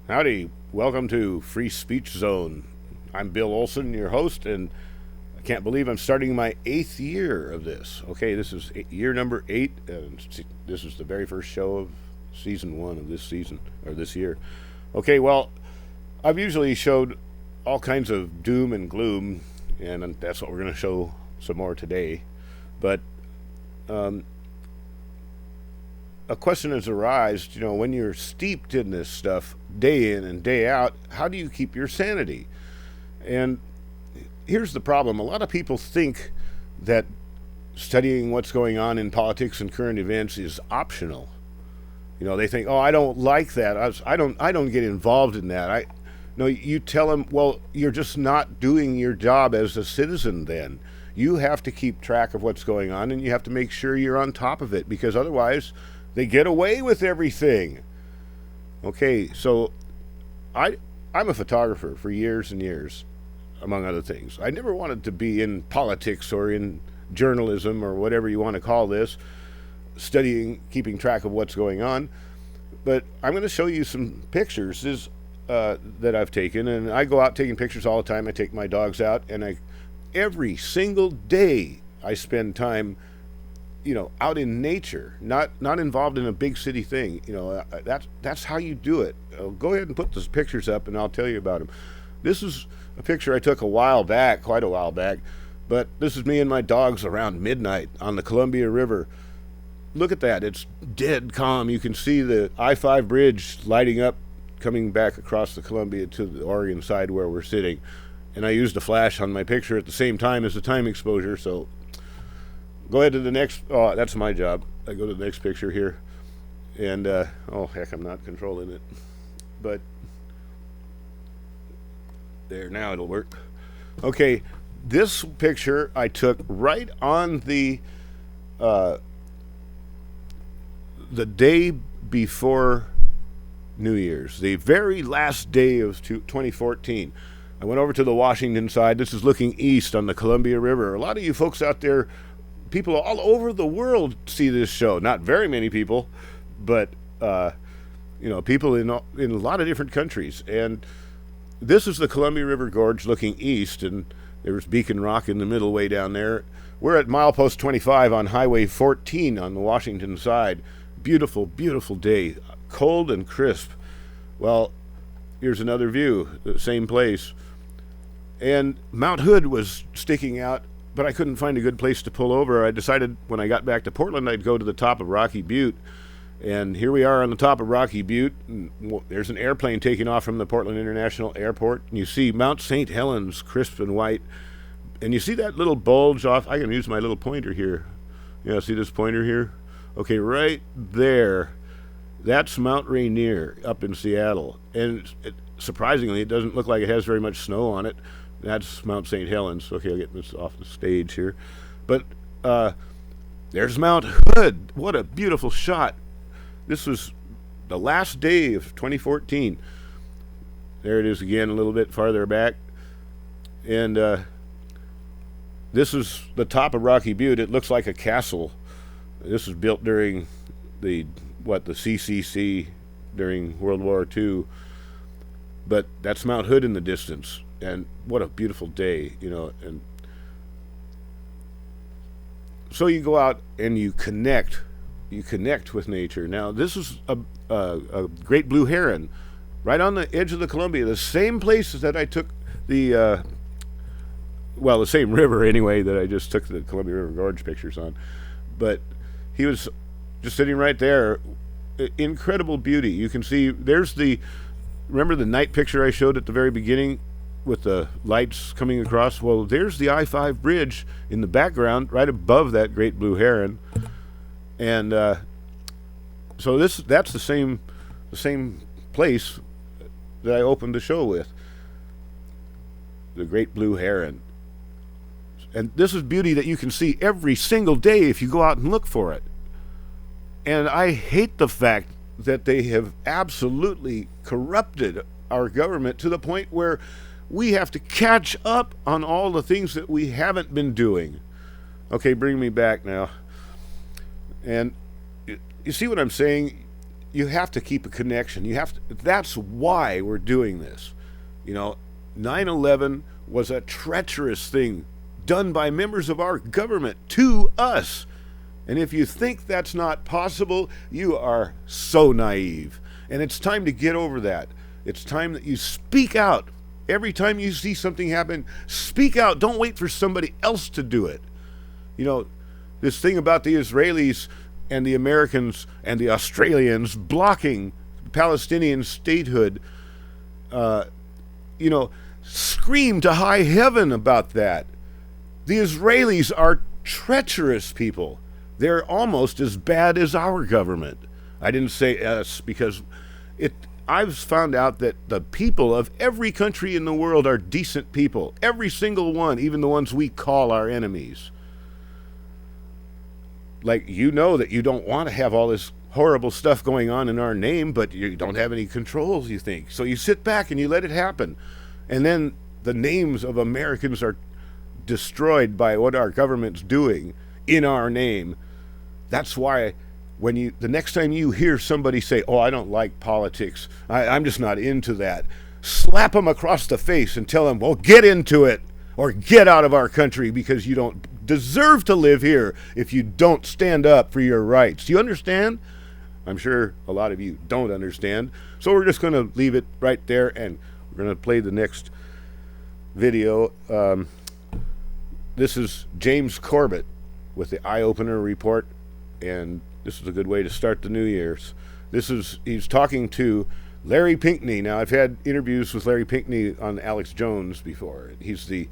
Howdy, welcome to Free Speech Zone. I'm Bill Olson, your host, and I can't believe I'm starting my 8th year of this. Okay, this is year number 8, and this is the very first show of season 1 of this season, or this year. Okay, well, I've usually showed all kinds of doom and gloom, and that's what we're going to show some more today. But a question has arisen, when you're steeped in this stuff day in and day out, how do you keep your sanity? And here's the problem. A lot of people think that studying what's going on in politics and current events is optional. They think, oh, I don't like that. I don't get involved in that. No, you tell them, well, you're just not doing your job as a citizen then. You have to keep track of what's going on, and you have to make sure you're on top of it, because otherwise they get away with everything. Okay, so I'm a photographer for years and years, among other things. I never wanted to be in politics or in journalism or whatever you want to call this, studying, keeping track of what's going on. But I'm going to show you some pictures that I've taken, and I go out taking pictures all the time. I take my dogs out, and every single day I spend time out in nature, not involved in a big city thing. That's how you do it. Go ahead and put those pictures up, and I'll tell you about them. This is a picture I took quite a while back, but this is me and my dogs around midnight on the Columbia River. Look at that. It's dead calm. You can see the I-5 bridge lighting up, coming back across the Columbia to the Oregon side where we're sitting. And I used a flash on my picture at the same time as the time exposure, so go ahead to the next. Oh, that's my job. I go to the next picture here. And, oh, heck, I'm not controlling it. But there, now it'll work. Okay, this picture I took right on the day before New Year's, the very last day of 2014. I went over to the Washington side. This is looking east on the Columbia River. A lot of you folks out there, people all over the world see this show. Not very many people, but people in a lot of different countries. And this is the Columbia River Gorge looking east, and there's Beacon Rock in the middle way down there. We're at milepost 25 on Highway 14 on the Washington side. Beautiful, beautiful day, cold and crisp. Well, here's another view, the same place. And Mount Hood was sticking out, but I couldn't find a good place to pull over. I decided when I got back to Portland, I'd go to the top of Rocky Butte. And here we are on the top of Rocky Butte. And there's an airplane taking off from the Portland International Airport. And you see Mount St. Helens, crisp and white. And you see that little bulge off. I can use my little pointer here. Yeah, see this pointer here? Okay, right there. That's Mount Rainier up in Seattle. And surprisingly, it doesn't look like it has very much snow on it. That's Mount St. Helens. Okay, I'll get this off the stage here. But there's Mount Hood. What a beautiful shot. This was the last day of 2014. There it is again, a little bit farther back. And this is the top of Rocky Butte. It looks like a castle. This was built during the CCC during World War II. But that's Mount Hood in the distance. And what a beautiful day, and so you go out and you connect with nature. Now, this is a great blue heron right on the edge of the Columbia, the same place that I took the same river anyway that I just took the Columbia River Gorge pictures on. But he was just sitting right there. Incredible beauty. You can see remember the night picture I showed at the very beginning with the lights coming across? Well, there's the I-5 bridge in the background right above that great blue heron. And so that's the same place that I opened the show with, the great blue heron. And this is beauty that you can see every single day if you go out and look for it. And I hate the fact that they have absolutely corrupted our government to the point where we have to catch up on all the things that we haven't been doing. Okay, bring me back now. And you see what I'm saying? you have to keep a connection. That's why we're doing this. 9/11 was a treacherous thing done by members of our government to us. And if you think that's not possible, you are so naive. And it's time to get over that. It's time that you speak out. Every time you see something happen, speak out. Don't wait for somebody else to do it. This thing about the Israelis and the Americans and the Australians blocking Palestinian statehood, scream to high heaven about that. The Israelis are treacherous people. They're almost as bad as our government. I didn't say us because I've found out that the people of every country in the world are decent people. Every single one, even the ones we call our enemies. Like, that you don't want to have all this horrible stuff going on in our name, but you don't have any controls, you think. So you sit back and you let it happen. And then the names of Americans are destroyed by what our government's doing in our name. That's why the next time you hear somebody say, "Oh, I don't like politics, I'm just not into that," slap them across the face and tell them, "Well, get into it or get out of our country, because you don't deserve to live here if you don't stand up for your rights." Do you understand? I'm sure a lot of you don't understand. So we're just going to leave it right there, and we're going to play the next video. This is James Corbett with the Eyeopener report, and this is a good way to start the New Year's. He's talking to Larry Pinkney. Now, I've had interviews with Larry Pinkney on Alex Jones before. He's the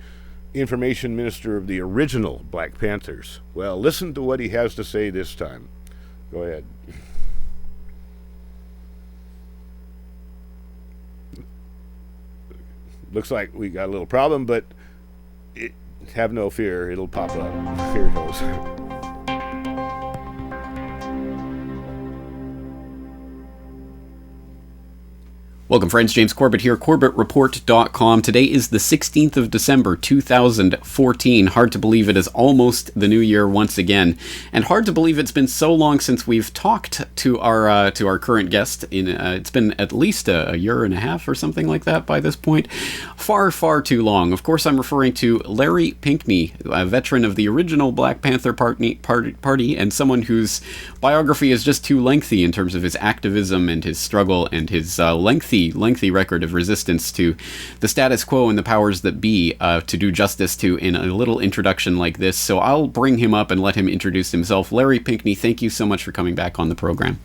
information minister of the original Black Panthers. Well, listen to what he has to say this time. Go ahead. Looks like we got a little problem, but have no fear, it'll pop up. Here it goes. Welcome, friends. James Corbett here, CorbettReport.com. Today is the 16th of December, 2014. Hard to believe it is almost the new year once again. And hard to believe it's been so long since we've talked to our current guest. It's been at least a year and a half or something like that by this point. Far, far too long. Of course, I'm referring to Larry Pinkney, a veteran of the original Black Panther Party, and someone whose biography is just too lengthy in terms of his activism and his struggle and his lengthy record of resistance to the status quo and the powers that be, to do justice to in a little introduction like this. So I'll bring him up and let him introduce himself. Larry Pinkney, thank you so much for coming back on the program.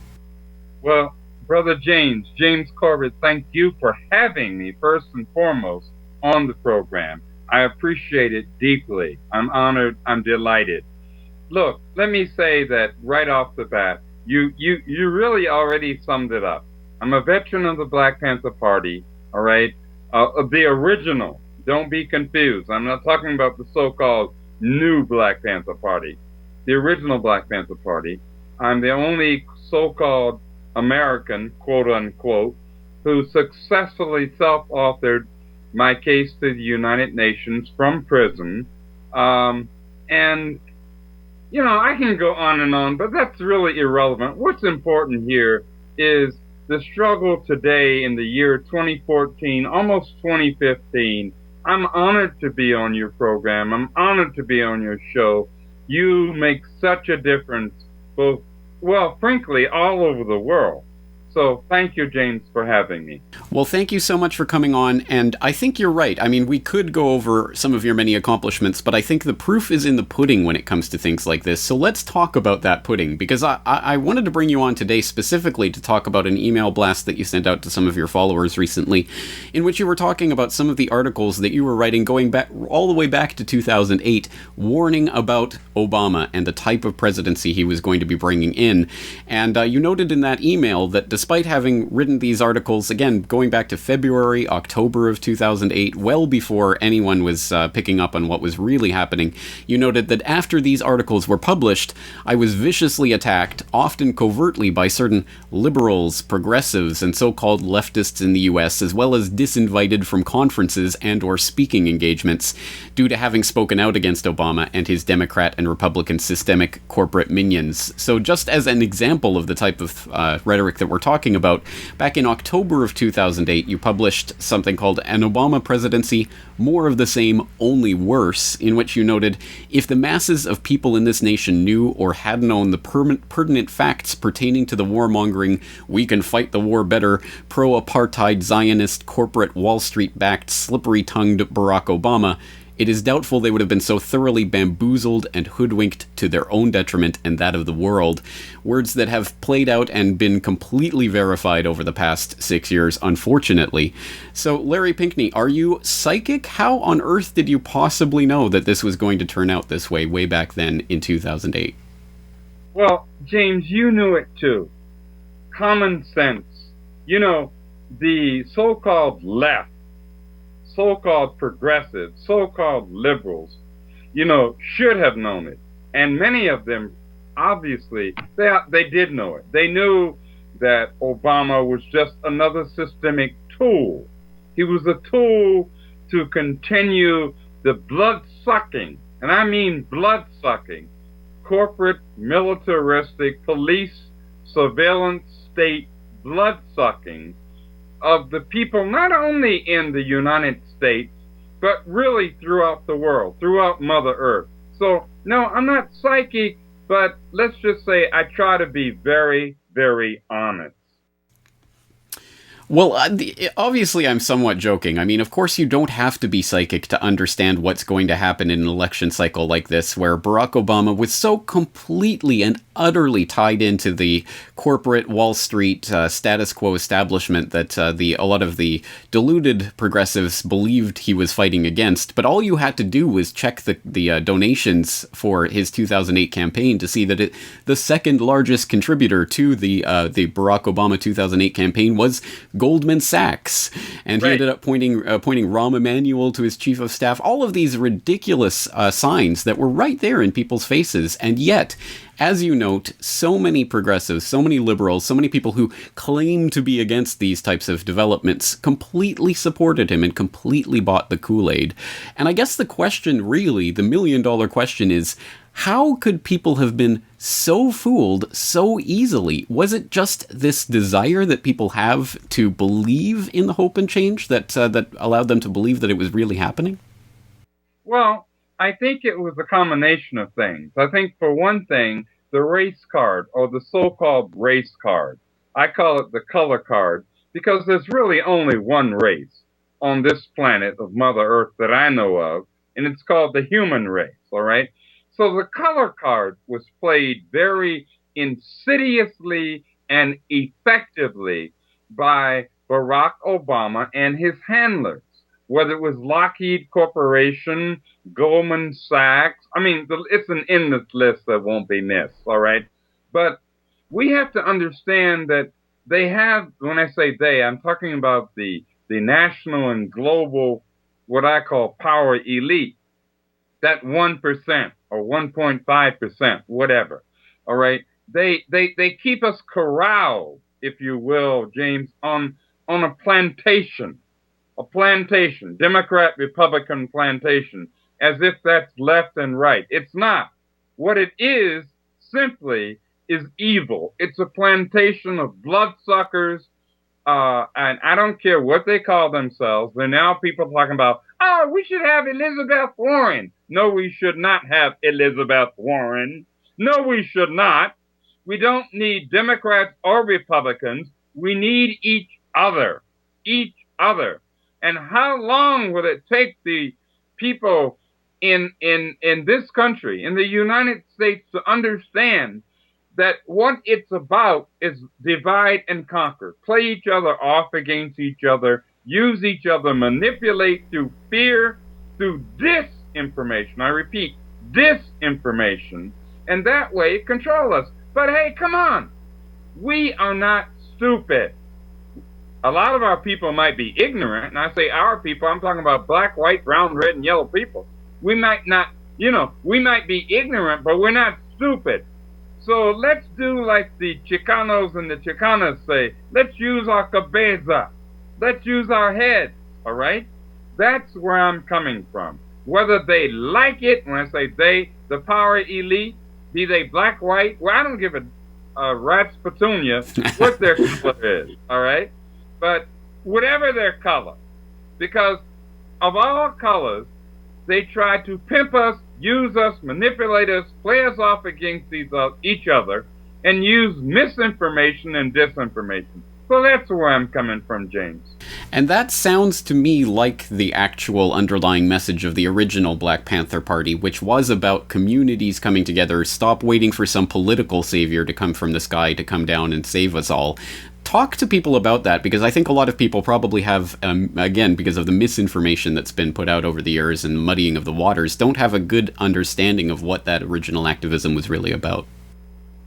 Well, Brother James Corbett, thank you for having me first and foremost on the program. I appreciate it deeply. I'm honored. I'm delighted. Look, let me say that right off the bat, you really already summed it up. I'm a veteran of the Black Panther Party, all right? Of the original. Don't be confused. I'm not talking about the so-called new Black Panther Party. The original Black Panther Party. I'm the only so-called American, quote-unquote, who successfully self-authored my case to the United Nations from prison. And, I can go on and on, but that's really irrelevant. What's important here is the struggle today in the year 2014, almost 2015. I'm honored to be on your program. I'm honored to be on your show. You make such a difference, frankly, all over the world. So thank you, James, for having me. Well, thank you so much for coming on, and I think you're right. I mean, we could go over some of your many accomplishments, but I think the proof is in the pudding when it comes to things like this. So let's talk about that pudding, because I wanted to bring you on today specifically to talk about an email blast that you sent out to some of your followers recently, in which you were talking about some of the articles that you were writing going back all the way back to 2008, warning about Obama and the type of presidency he was going to be bringing in. And you noted in that email that despite having written these articles, again, going back to February, October of 2008, well before anyone was picking up on what was really happening, you noted that after these articles were published, I was viciously attacked, often covertly, by certain liberals, progressives, and so-called leftists in the US, as well as disinvited from conferences and or speaking engagements due to having spoken out against Obama and his Democrat and Republican systemic corporate minions. So just as an example of the type of rhetoric that we're talking about, back in October of 2008, you published something called An Obama Presidency, More of the Same, Only Worse, in which you noted, if the masses of people in this nation knew or had known the pertinent facts pertaining to the warmongering, we can fight the war better, pro-apartheid Zionist corporate Wall Street-backed slippery-tongued Barack Obama, it is doubtful they would have been so thoroughly bamboozled and hoodwinked to their own detriment and that of the world. Words that have played out and been completely verified over the past 6 years, unfortunately. So, Larry Pinkney, are you psychic? How on earth did you possibly know that this was going to turn out this way back then in 2008? Well, James, you knew it too. Common sense. You know, the so-called left, so-called progressives, so-called liberals, you know, should have known it. And many of them, obviously, they did know it. They knew that Obama was just another systemic tool. He was a tool to continue the blood-sucking, and I mean blood-sucking, corporate, militaristic, police, surveillance state blood-sucking of the people, not only in the United States, but really throughout the world, throughout Mother Earth. So, no, I'm not psychic, but let's just say I try to be very, very honest. Well, obviously I'm somewhat joking. I mean, of course you don't have to be psychic to understand what's going to happen in an election cycle like this, where Barack Obama was so completely and utterly tied into the corporate Wall Street status quo establishment that a lot of the deluded progressives believed he was fighting against. But all you had to do was check the donations for his 2008 campaign to see that the second largest contributor to the Barack Obama 2008 campaign was Goldman Sachs, and he ended up pointing Rahm Emanuel to his chief of staff. All of these ridiculous signs that were right there in people's faces, and yet, as you note, so many progressives, so many liberals, so many people who claim to be against these types of developments completely supported him and completely bought the Kool-Aid. And I guess the question, really, the million-dollar question is, how could people have been so fooled so easily? Was it just this desire that people have to believe in the hope and change that allowed them to believe that it was really happening? Well, I think it was a combination of things. I think, for one thing, the race card, or the so-called race card, I call it the color card, because there's really only one race on this planet of Mother Earth that I know of, and it's called the human race, all right? So the color card was played very insidiously and effectively by Barack Obama and his handlers, whether it was Lockheed Corporation, Goldman Sachs. I mean, it's an endless list that won't be missed, all right? But we have to understand that they have, when I say they, I'm talking about the national and global, what I call power elite, that 1% or 1.5%, whatever, all right? They keep us corralled, if you will, James, on a plantation, Democrat, Republican plantation, as if that's left and right. It's not. What it is, simply, is evil. It's a plantation of bloodsuckers, and I don't care what they call themselves. They're now people talking about, oh, we should have Elizabeth Warren. No, we should not have Elizabeth Warren. No, we should not. We don't need Democrats or Republicans. We need each other. Each other. And how long will it take the people in this country, in the United States, to understand that what it's about is divide and conquer, play each other off against each other, use each other, manipulate through fear, through disinformation. I repeat, disinformation, and that way control us. But hey, come on. We are not stupid. A lot of our people might be ignorant, and I say our people, I'm talking about black, white, brown, red, and yellow people. We might not, we might be ignorant, but we're not stupid. So let's do like the Chicanos and the Chicanas say, let's use our cabeza. Let's use our heads, all right? That's where I'm coming from. whether they like it. When I say they, the power elite, be they black, white, well, I don't give a rat's petunia what their color is, all right? But whatever their color, because of all colors, they try to pimp us, use us, manipulate us, play us off against each other, and use misinformation and disinformation. So that's where I'm coming from, James. And that sounds to me like the actual underlying message of the original Black Panther Party, which was about communities coming together, stop waiting for some political savior to come from the sky to come down and save us all. Talk to people about that, because I think a lot of people probably have, again, because of the misinformation that's been put out over the years and muddying of the waters, don't have a good understanding of what that original activism was really about.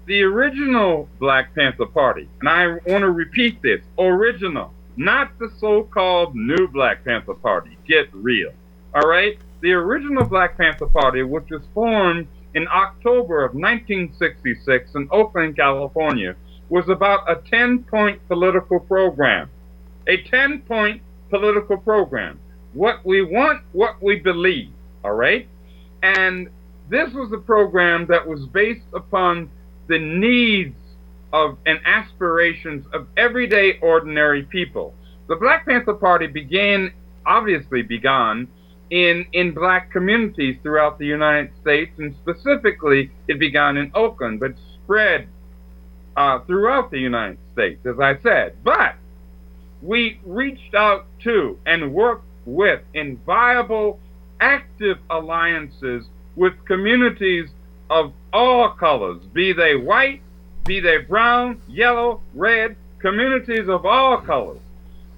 The original Black Panther Party, and I want to repeat this, original, not the so-called new Black Panther Party. Get real, all right? The original Black Panther Party, which was formed in October of 1966 in Oakland, California, was about a 10-point political program. A 10-point political program. What we want, what we believe, all right? And this was a program that was based upon the needs of and aspirations of everyday ordinary people. The Black Panther Party obviously began in black communities throughout the United States, and specifically it began in Oakland, but spread throughout the United States, as I said. But we reached out to and worked with in viable, active alliances with communities of all colors, be they white, be they brown, yellow, red, communities of all colors.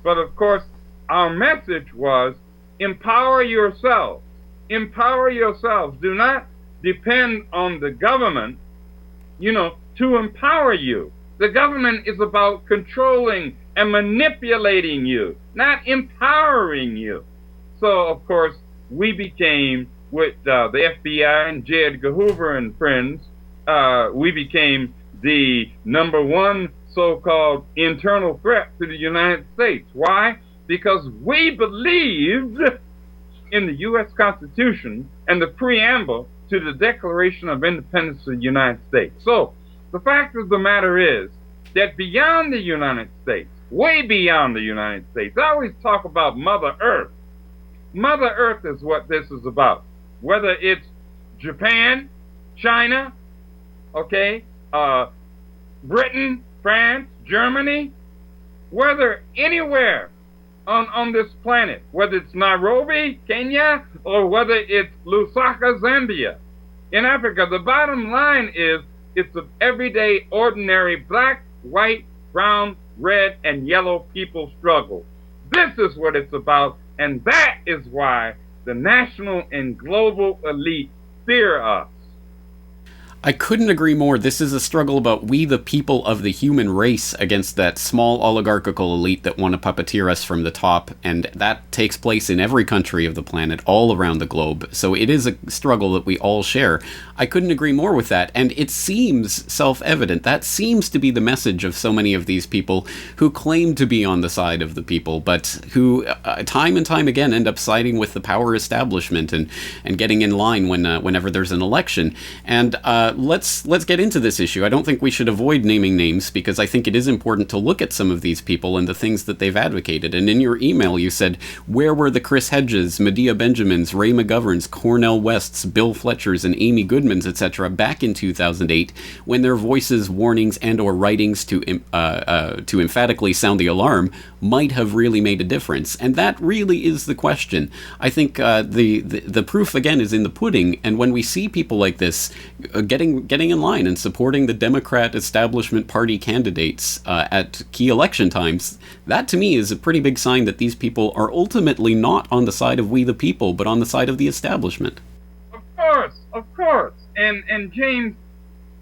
But of course, our message was empower yourselves. Empower yourselves. Do not depend on the government, to empower you. The government is about controlling and manipulating you, not empowering you. So, of course, we became, with the FBI and J. Edgar Hoover and friends, we became the #1 so-called internal threat to the United States. Why? Because we believed in the U.S. Constitution and the preamble to the Declaration of Independence of the United States. So, the fact of the matter is that beyond the United States, way beyond the United States, I always talk about Mother Earth. Mother Earth is what this is about. Whether it's Japan, China, Britain, France, Germany, whether anywhere on this planet, whether it's Nairobi, Kenya, or whether it's Lusaka, Zambia. In Africa, the bottom line is it's an everyday, ordinary black, white, brown, red, and yellow people struggle. This is what it's about, and that is why the national and global elite fear us. I couldn't agree more. This is a struggle about we the people of the human race against that small oligarchical elite that want to puppeteer us from the top, and that takes place in every country of the planet, all around the globe. So it is a struggle that we all share. I couldn't agree more with that, and it seems self-evident. That seems to be the message of so many of these people who claim to be on the side of the people, but who time and time again end up siding with the power establishment and getting in line whenever there's an election. And let's get into this issue. I don't think we should avoid naming names, because I think it is important to look at some of these people and the things that they've advocated. And in your email, you said, where were the Chris Hedges, Medea Benjamins, Ray McGoverns, Cornel Wests, Bill Fletchers, and Amy Goodmans, etc., back in 2008, when their voices, warnings, and or writings to emphatically sound the alarm might have really made a difference? And that really is the question. I think the proof, again, is in the pudding. And when we see people like this getting in line and supporting the Democrat establishment party candidates at key election times, that to me is a pretty big sign that these people are ultimately not on the side of we the people, but on the side of the establishment. Of course. And James,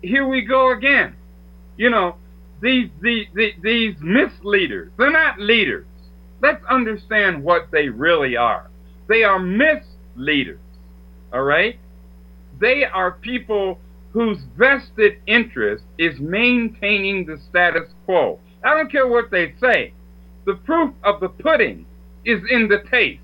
here we go again. These misleaders, they're not leaders. Let's understand what they really are. They are misleaders, all right? They are people whose vested interest is maintaining the status quo. I don't care what they say. The proof of the pudding is in the taste.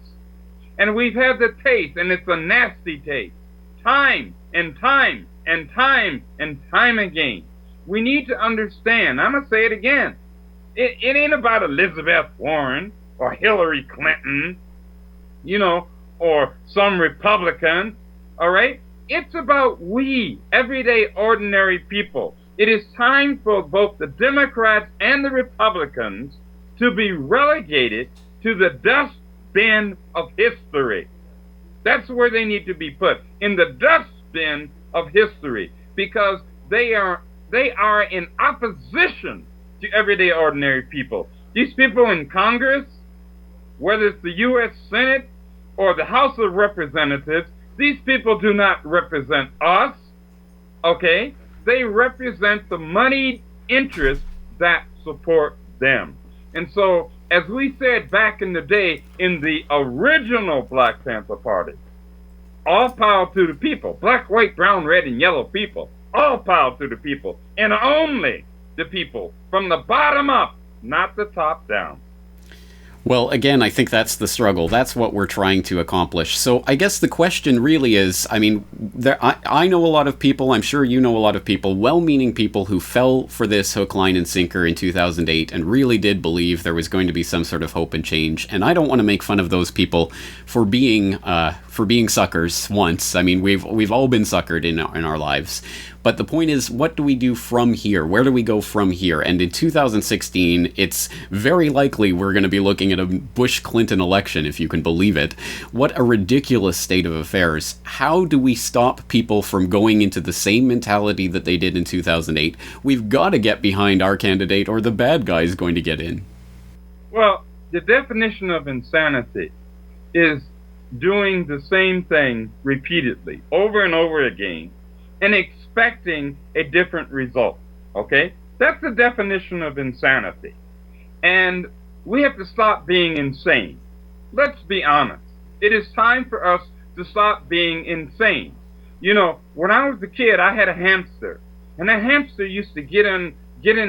And we've had the taste, and it's a nasty taste. Time and time and time and time again. We need to understand, I'm going to say it again, it ain't about Elizabeth Warren or Hillary Clinton, or some Republican, all right? It's about we, everyday ordinary people. It is time for both the Democrats and the Republicans to be relegated to the dustbin of history. That's where they need to be put, in the dustbin of history, because they are in opposition to everyday ordinary people. These people in Congress, whether it's the U.S. Senate or the House of Representatives, these people do not represent us, okay? They represent the moneyed interests that support them. And so, as we said back in the day in the original Black Panther Party, all power to the people, black, white, brown, red, and yellow people, all power to the people, and only the people, from the bottom up, not the top down. Well, again, I think that's the struggle. That's what we're trying to accomplish. So I guess the question really is, I mean, I know a lot of people, I'm sure you know a lot of people, well-meaning people who fell for this hook, line, and sinker in 2008 and really did believe there was going to be some sort of hope and change. And I don't want to make fun of those people for being suckers once. I mean, we've all been suckered in our lives. But the point is, what do we do from here? Where do we go from here? And in 2016, it's very likely we're going to be looking at a Bush-Clinton election, if you can believe it. What a ridiculous state of affairs. How do we stop people from going into the same mentality that they did in 2008? We've got to get behind our candidate, or the bad guy is going to get in. Well, the definition of insanity is doing the same thing repeatedly, over and over again, and expecting a different result, okay? That's the definition of insanity. And we have to stop being insane. Let's be honest. It is time for us to stop being insane. When I was a kid, I had a hamster. And that hamster used to get in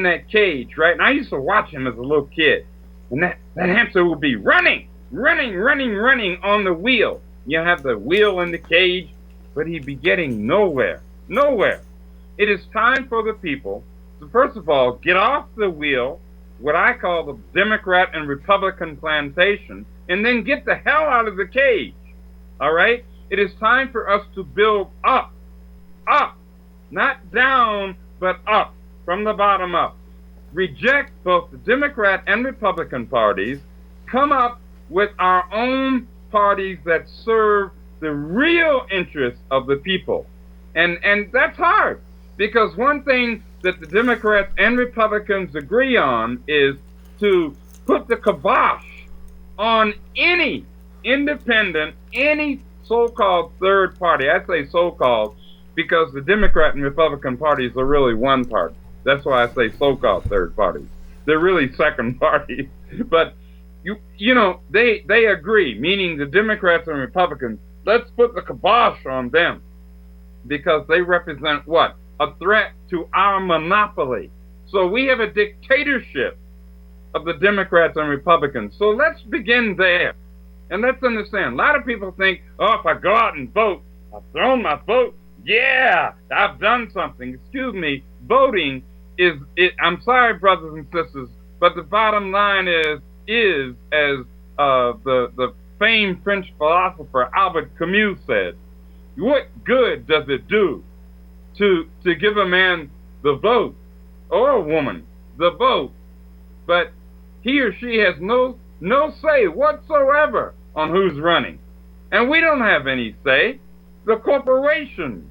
that cage, right? And I used to watch him as a little kid. And that hamster would be running on the wheel. You have the wheel in the cage, but he'd be getting nowhere. It is time for the people to, first of all, get off the wheel, what I call the Democrat and Republican plantation, and then get the hell out of the cage, all right? It is time for us to build up, not down, but up, from the bottom up. Reject both the Democrat and Republican parties, come up with our own parties that serve the real interests of the people. And that's hard, because one thing that the Democrats and Republicans agree on is to put the kibosh on any independent, any so-called third party. I say so-called because the Democrat and Republican parties are really one party. That's why I say so-called third parties. They're really second parties. But, they agree, meaning the Democrats and Republicans, let's put the kibosh on them. Because they represent what? A threat to our monopoly. So we have a dictatorship of the Democrats and Republicans. So let's begin there. And let's understand. A lot of people think, if I go out and vote, I've thrown my vote. Yeah, I've done something. Excuse me, voting I'm sorry, brothers and sisters, but the bottom line is as the famed French philosopher Albert Camus said, what good does it do to give a man the vote, or a woman the vote, but he or she has no say whatsoever on who's running? And we don't have any say. The corporations,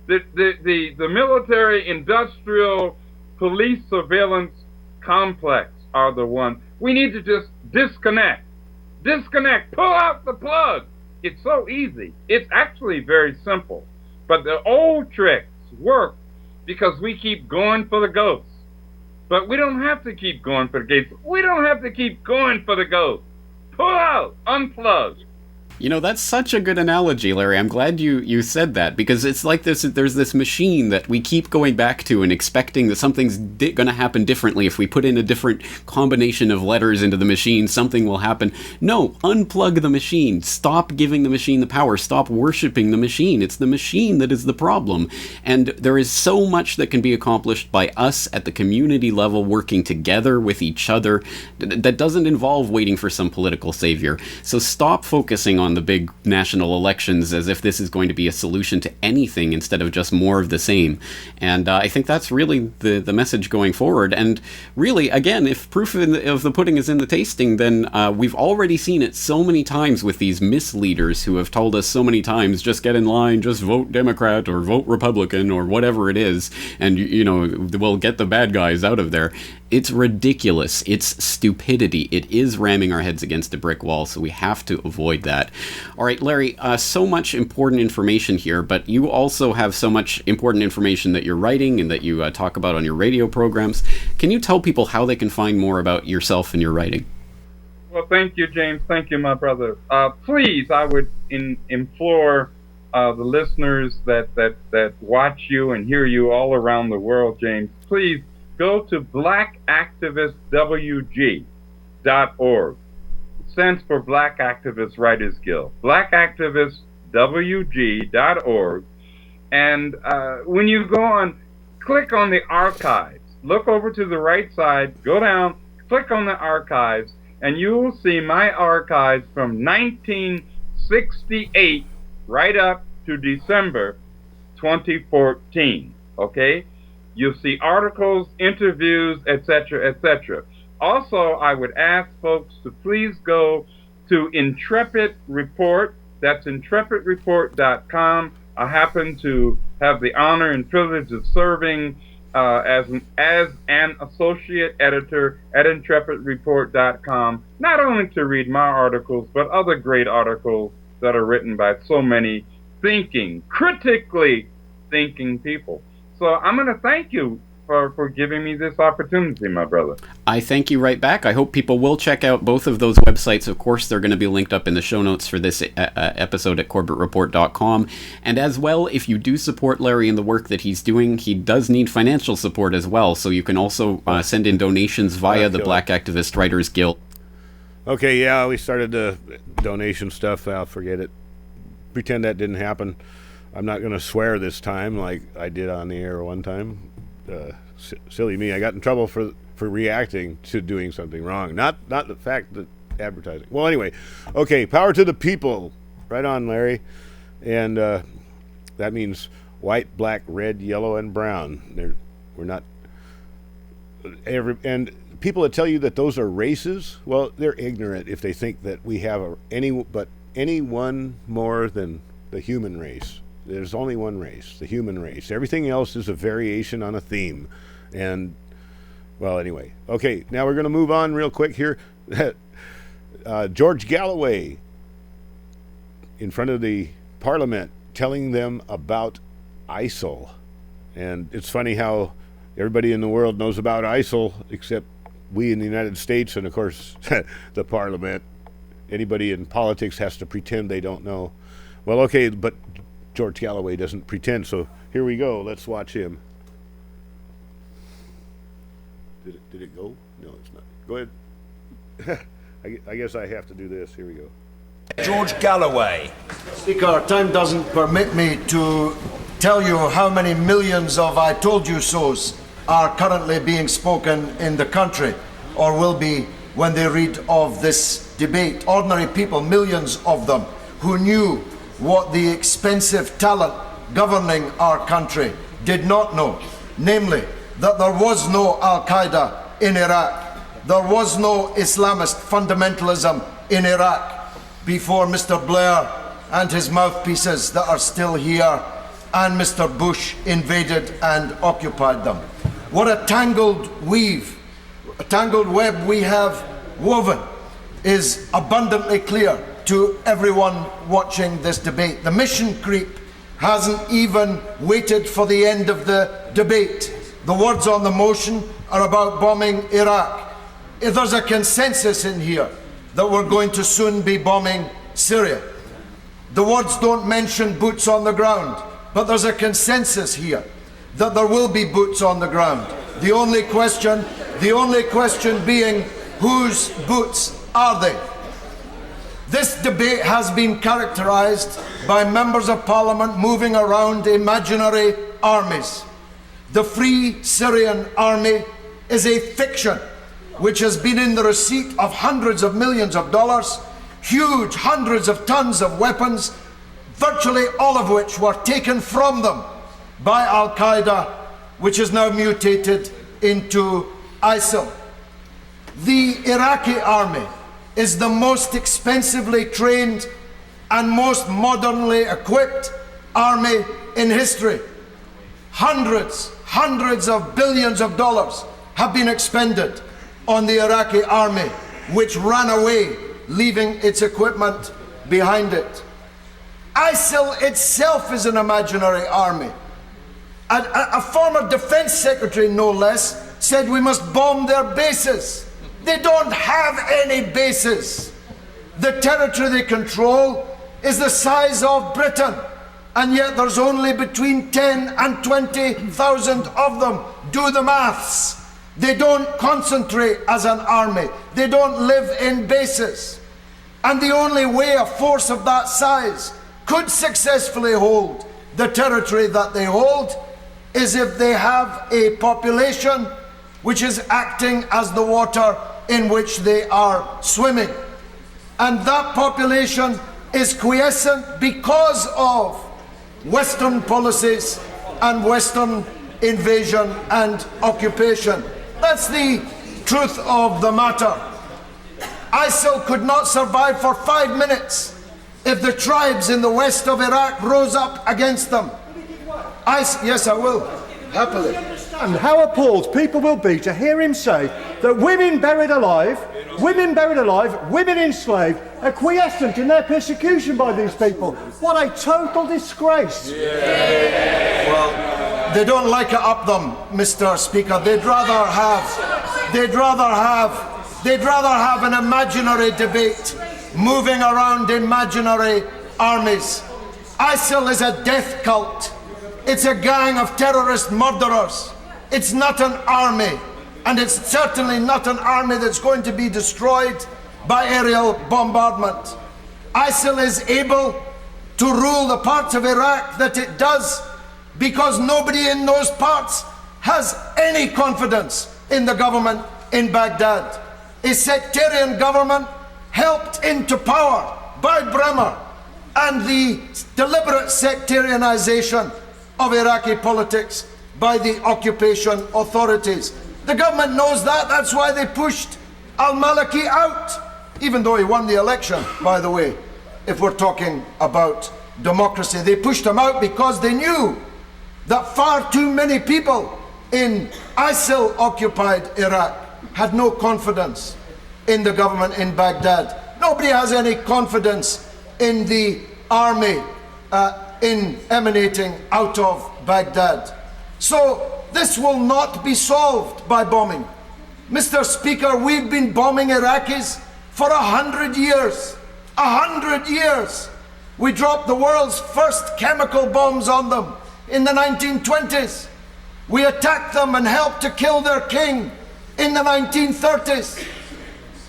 the military, industrial, police surveillance complex are the ones. We need to just disconnect, pull out the plug. It's so easy. It's actually very simple. But the old tricks work because we keep going for the ghosts. But we don't have to keep going for the ghosts. We don't have to keep going for the ghosts. Pull out, unplug. You know, that's such a good analogy, Larry. I'm glad you said that, because it's like there's this machine that we keep going back to and expecting that something's going to happen differently. If we put in a different combination of letters into the machine, something will happen. No, unplug the machine. Stop giving the machine the power. Stop worshiping the machine. It's the machine that is the problem. And there is so much that can be accomplished by us at the community level, working together with each other, that doesn't involve waiting for some political savior. So stop focusing on the big national elections as if this is going to be a solution to anything instead of just more of the same. And I think that's really the message going forward. And really, again, if proof of the pudding is in the tasting, then we've already seen it so many times with these misleaders who have told us so many times, just get in line, just vote Democrat or vote Republican or whatever it is, and you know, we'll get the bad guys out of there. It's ridiculous. It's stupidity. It is ramming our heads against a brick wall, so we have to avoid that. All right, Larry, so much important information here, but you also have so much important information that you're writing and that you talk about on your radio programs. Can you tell people how they can find more about yourself and your writing? Well, thank you, James. Thank you, my brother. Please, I would implore the listeners that watch you and hear you all around the world, James, please go to blackactivistwg.org. It stands for Black Activist Writers Guild. blackactivistwg.org. And when you go on, click on the archives. Look over to the right side, go down, click on the archives, and you will see my archives from 1968 right up to December 2014. Okay? You'll see articles, interviews, etc., etc. Also, I would ask folks to please go to Intrepid Report. That's intrepidreport.com. I happen to have the honor and privilege of serving as an associate editor at intrepidreport.com, not only to read my articles, but other great articles that are written by so many critically thinking people. So I'm going to thank you for giving me this opportunity, my brother. I thank you right back. I hope people will check out both of those websites. Of course, they're going to be linked up in the show notes for this episode at corbettreport.com. And as well, if you do support Larry in the work that he's doing, he does need financial support as well. So you can also send in donations via the Black Activist Writers Guild. Okay, yeah, we started the donation stuff. I'll forget it. Pretend that didn't happen. I'm not going to swear this time like I did on the air one time. Silly me. I got in trouble for reacting to doing something wrong. Not the fact that advertising. Well, anyway. Okay, power to the people. Right on, Larry. And that means white, black, red, yellow, and brown. We're not... And people that tell you that those are races, well, they're ignorant if they think that we have any one more than the human race. There's only one race, the human race. Everything else is a variation on a theme. And, well, anyway. Okay, now we're going to move on real quick here. George Galloway in front of the Parliament telling them about ISIL. And it's funny how everybody in the world knows about ISIL except we in the United States and, of course, the Parliament. Anybody in politics has to pretend they don't know. Well, okay, but George Galloway doesn't pretend, so here we go. Let's watch him. Did it go? No, it's not. Go ahead. I guess I have to do this. Here we go. George Galloway. Speaker, time doesn't permit me to tell you how many millions of I told you so's are currently being spoken in the country, or will be when they read of this debate. Ordinary people, millions of them, who knew what the expensive talent governing our country did not know, namely that there was no Al-Qaeda in Iraq, there was no Islamist fundamentalism in Iraq before Mr. Blair and his mouthpieces that are still here and Mr. Bush invaded and occupied them. What a tangled web we have woven is abundantly clear to everyone watching this debate. The mission creep hasn't even waited for the end of the debate. The words on the motion are about bombing Iraq. If there's a consensus in here that we're going to soon be bombing Syria. The words don't mention boots on the ground, but there's a consensus here that there will be boots on the ground. The only question being, whose boots are they? This debate has been characterized by members of parliament moving around imaginary armies. The Free Syrian Army is a fiction which has been in the receipt of hundreds of millions of dollars, huge hundreds of tons of weapons, virtually all of which were taken from them by Al-Qaeda, which is now mutated into ISIL. The Iraqi army is the most expensively trained and most modernly equipped army in history. Hundreds of billions of dollars have been expended on the Iraqi army, which ran away, leaving its equipment behind it. ISIL itself is an imaginary army. A former defense secretary, no less, said we must bomb their bases. They don't have any bases. The territory they control is the size of Britain, and yet there's only between 10 and 20,000 of them. Do the maths. They don't concentrate as an army. They don't live in bases. And the only way a force of that size could successfully hold the territory that they hold is if they have a population which is acting as the water in which they are swimming. And that population is quiescent because of Western policies and Western invasion and occupation. That's the truth of the matter. ISIL could not survive for 5 minutes if the tribes in the west of Iraq rose up against them. Yes, I will, happily. And how appalled people will be to hear him say that women buried alive, women enslaved, are quiescent in their persecution by these people. What a total disgrace. Yeah. Well, they don't like it up them, Mr. Speaker. They'd rather have an imaginary debate moving around imaginary armies. ISIL is a death cult. It's a gang of terrorist murderers. It's not an army, and it's certainly not an army that's going to be destroyed by aerial bombardment. ISIL is able to rule the parts of Iraq that it does because nobody in those parts has any confidence in the government in Baghdad. A sectarian government helped into power by Bremer and the deliberate sectarianization of Iraqi politics by the occupation authorities. The government knows that. That's why they pushed al-Maliki out, even though he won the election, by the way, if we're talking about democracy. They pushed him out because they knew that far too many people in ISIL-occupied Iraq had no confidence in the government in Baghdad. Nobody has any confidence in the army emanating out of Baghdad. So this will not be solved by bombing. Mr. Speaker, we've been bombing Iraqis for 100 years. 100 years. We dropped the world's first chemical bombs on them in the 1920s. We attacked them and helped to kill their king in the 1930s.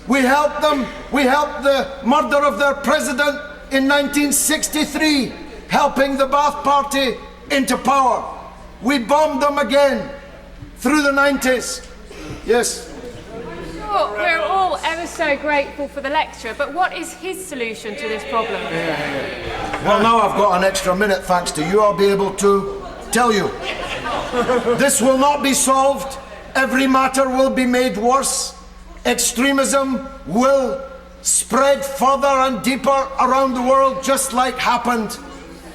We helped the murder of their president in 1963, helping the Ba'ath Party into power. We bombed them again through the 90s. Yes. Sure, we're all ever so grateful for the lecturer, but what is his solution to this problem? Well, now I've got an extra minute thanks to you. I'll be able to tell you. This will not be solved. Every matter will be made worse. Extremism will spread further and deeper around the world, just like happened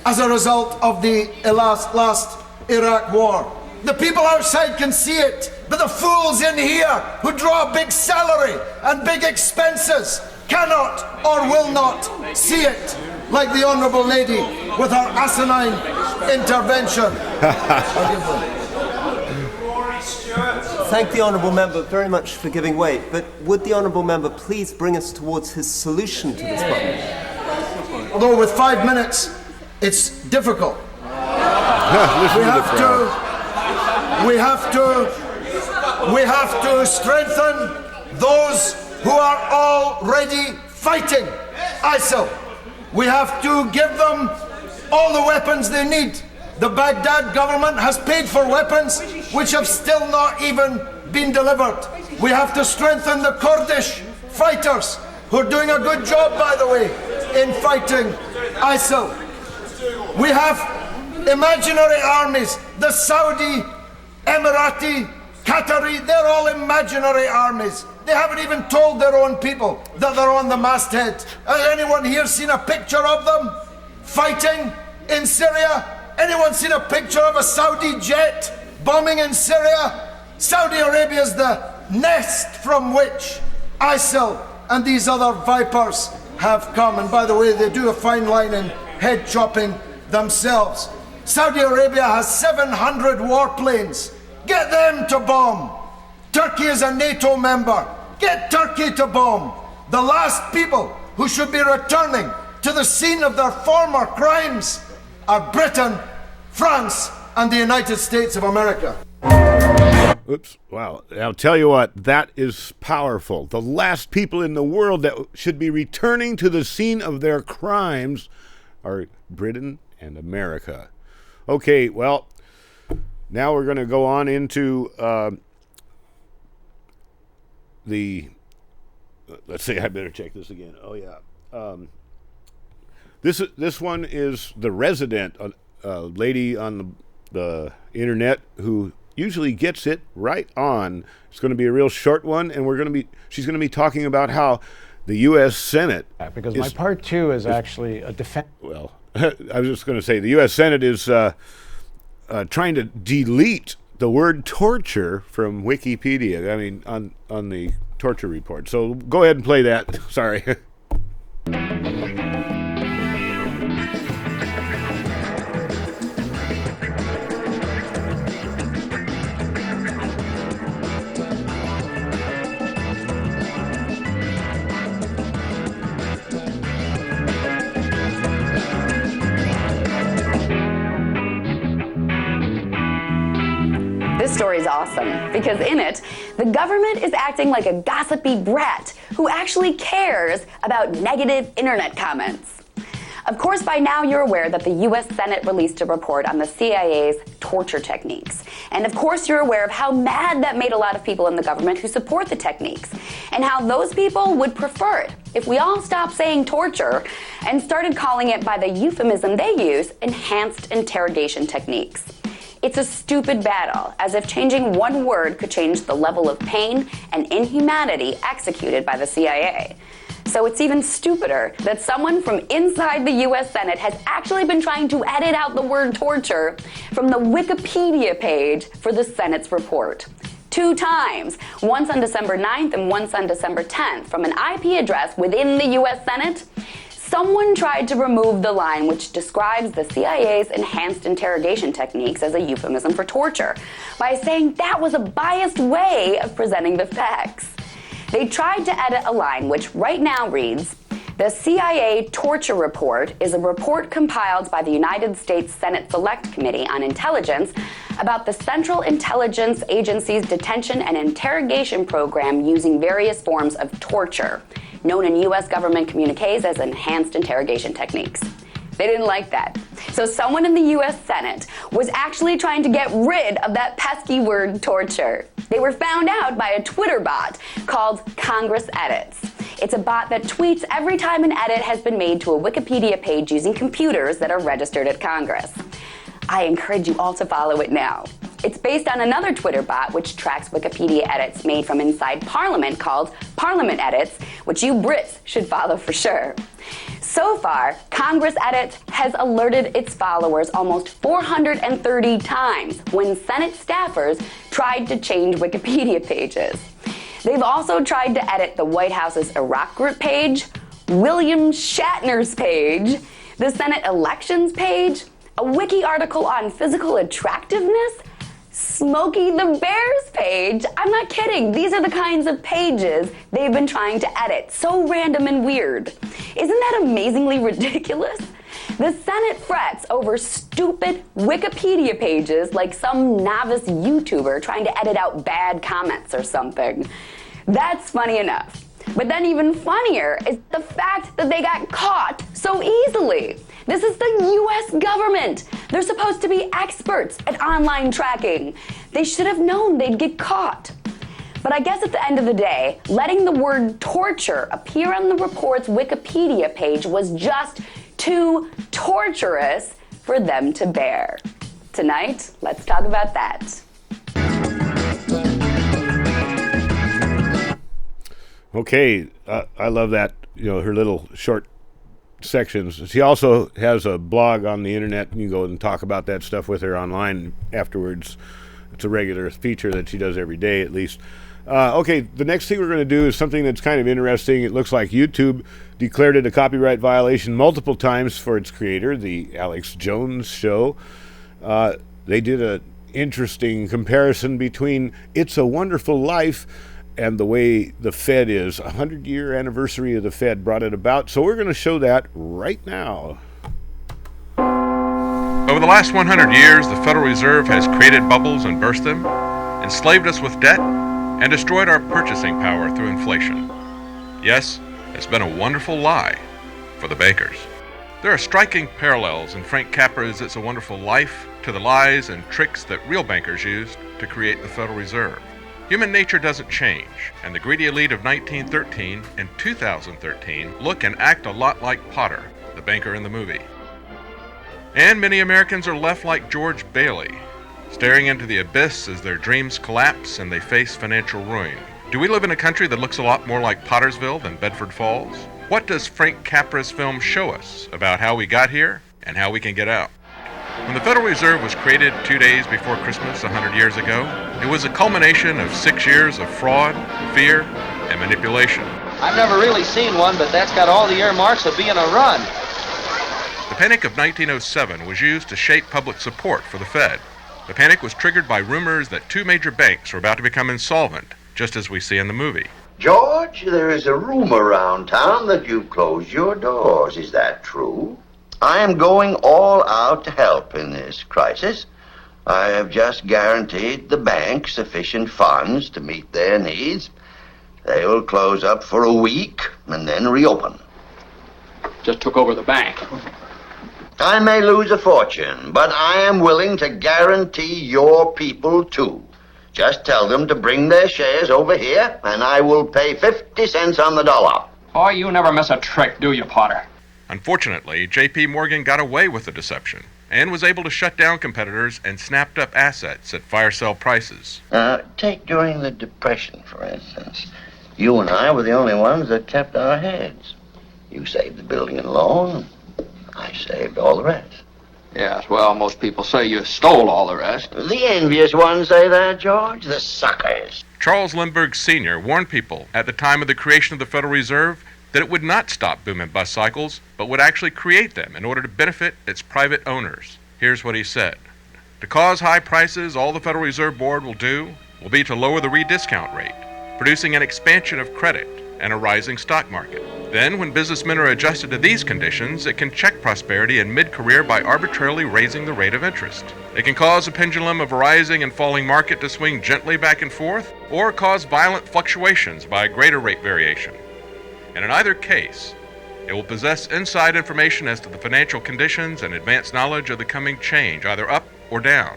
as a result of the last Iraq war. The people outside can see it, but the fools in here who draw a big salary and big expenses cannot or will not see it, like the Honourable Lady with her asinine intervention. Thank the Honourable Member very much for giving way, but would the Honourable Member please bring us towards his solution to this problem? although with 5 minutes, it's difficult. We have to strengthen those who are already fighting ISIL. We have to give them all the weapons they need. The Baghdad government has paid for weapons which have still not even been delivered. We have to strengthen the Kurdish fighters, who are doing a good job, by the way, in fighting ISIL. We have imaginary armies, the Saudi, Emirati, Qatari, they're all imaginary armies. They haven't even told their own people that they're on the masthead. Has anyone here seen a picture of them fighting in Syria? Anyone seen a picture of a Saudi jet bombing in Syria? Saudi Arabia is the nest from which ISIL and these other vipers have come. And by the way, they do a fine line in head chopping themselves. Saudi Arabia has 700 warplanes. Get them to bomb. Turkey is a NATO member. Get Turkey to bomb. The last people who should be returning to the scene of their former crimes are Britain, France, and the United States of America. Oops, wow. I'll tell you what, that is powerful. The last people in the world that should be returning to the scene of their crimes are Britain and America. Okay, well, now we're going to go on into let's see, I better check this again. Oh, yeah. This one is the resident, lady on the internet who usually gets it right on. It's going to be a real short one, and she's going to be talking about how the U.S. Senate... Because my part two is actually a defense... Well, I was just going to say the U.S. Senate is trying to delete the word torture from Wikipedia. I mean, on the torture report. So go ahead and play that. Sorry. This story is awesome because in it, the government is acting like a gossipy brat who actually cares about negative internet comments. Of course, by now you're aware that the U.S. Senate released a report on the CIA's torture techniques. And of course you're aware of how mad that made a lot of people in the government who support the techniques, and how those people would prefer it if we all stopped saying torture and started calling it by the euphemism they use, enhanced interrogation techniques. It's a stupid battle, as if changing one word could change the level of pain and inhumanity executed by the CIA. So it's even stupider that someone from inside the U.S. Senate has actually been trying to edit out the word torture from the Wikipedia page for the Senate's report. 2 times, once on December 9th and once on December 10th, from an IP address within the U.S. Senate, someone tried to remove the line which describes the CIA's enhanced interrogation techniques as a euphemism for torture by saying that was a biased way of presenting the facts. They tried to edit a line which right now reads, "The CIA Torture Report is a report compiled by the United States Senate Select Committee on Intelligence about the Central Intelligence Agency's detention and interrogation program using various forms of torture, known in U.S. government communiques as enhanced interrogation techniques." They didn't like that. So someone in the U.S. Senate was actually trying to get rid of that pesky word torture. They were found out by a Twitter bot called Congress Edits. It's a bot that tweets every time an edit has been made to a Wikipedia page using computers that are registered at Congress. I encourage you all to follow it now. It's based on another Twitter bot which tracks Wikipedia edits made from inside Parliament called Parliament Edits, which you Brits should follow for sure. So far, Congress Edits has alerted its followers almost 430 times when Senate staffers tried to change Wikipedia pages. They've also tried to edit the White House's Iraq Group page, William Shatner's page, the Senate elections page, a wiki article on physical attractiveness, Smokey the Bear's page? I'm not kidding. These are the kinds of pages they've been trying to edit. So random and weird. Isn't that amazingly ridiculous? The Senate frets over stupid Wikipedia pages like some novice YouTuber trying to edit out bad comments or something. That's funny enough. But then even funnier is the fact that they got caught so easily. This is the US government. They're supposed to be experts at online tracking. They should have known they'd get caught. But I guess at the end of the day, letting the word torture appear on the report's Wikipedia page was just too torturous for them to bear. Tonight, let's talk about that. Okay, I love that, her little short sections. She also has a blog on the internet, and you go and talk about that stuff with her online afterwards. It's a regular feature that she does every day, at least. Okay, the next thing we're going to do is something that's kind of interesting. It looks like YouTube declared it a copyright violation multiple times for its creator, the Alex Jones Show. They did an interesting comparison between It's a Wonderful Life and the way the Fed is. 100-year anniversary of the Fed brought it about, so we're going to show that right now. Over the last 100 years, the Federal Reserve has created bubbles and burst them, enslaved us with debt, and destroyed our purchasing power through inflation. Yes, it's been a wonderful lie for the bankers. There are striking parallels in Frank Capra's It's a Wonderful Life to the lies and tricks that real bankers used to create the Federal Reserve. Human nature doesn't change, and the greedy elite of 1913 and 2013 look and act a lot like Potter, the banker in the movie. And many Americans are left like George Bailey, staring into the abyss as their dreams collapse and they face financial ruin. Do we live in a country that looks a lot more like Pottersville than Bedford Falls? What does Frank Capra's film show us about how we got here and how we can get out? When the Federal Reserve was created 2 days before Christmas 100 years ago, it was a culmination of 6 years of fraud, fear, and manipulation. I've never really seen one, but that's got all the earmarks of being a run. The Panic of 1907 was used to shape public support for the Fed. The panic was triggered by rumors that 2 major banks were about to become insolvent, just as we see in the movie. George, there is a rumor around town that you've closed your doors. Is that true? I am going all out to help in this crisis. I have just guaranteed the bank sufficient funds to meet their needs. They will close up for a week and then reopen. Just took over the bank. I may lose a fortune, but I am willing to guarantee your people too. Just tell them to bring their shares over here, and I will pay 50 cents on the dollar. Oh, you never miss a trick, do you, Potter? Unfortunately, J.P. Morgan got away with the deception and was able to shut down competitors and snapped up assets at fire sale prices. Take during the Depression, for instance. You and I were the only ones that kept our heads. You saved the building and loan. I saved all the rest. Yes, well, most people say you stole all the rest. The envious ones say that, George. The suckers. Charles Lindbergh Sr. warned people at the time of the creation of the Federal Reserve that it would not stop boom and bust cycles, but would actually create them in order to benefit its private owners. Here's what he said. To cause high prices, all the Federal Reserve Board will do will be to lower the rediscount rate, producing an expansion of credit and a rising stock market. Then, when businessmen are adjusted to these conditions, it can check prosperity in mid-career by arbitrarily raising the rate of interest. It can cause a pendulum of a rising and falling market to swing gently back and forth, or cause violent fluctuations by a greater rate variation. And in either case, it will possess inside information as to the financial conditions and advanced knowledge of the coming change, either up or down.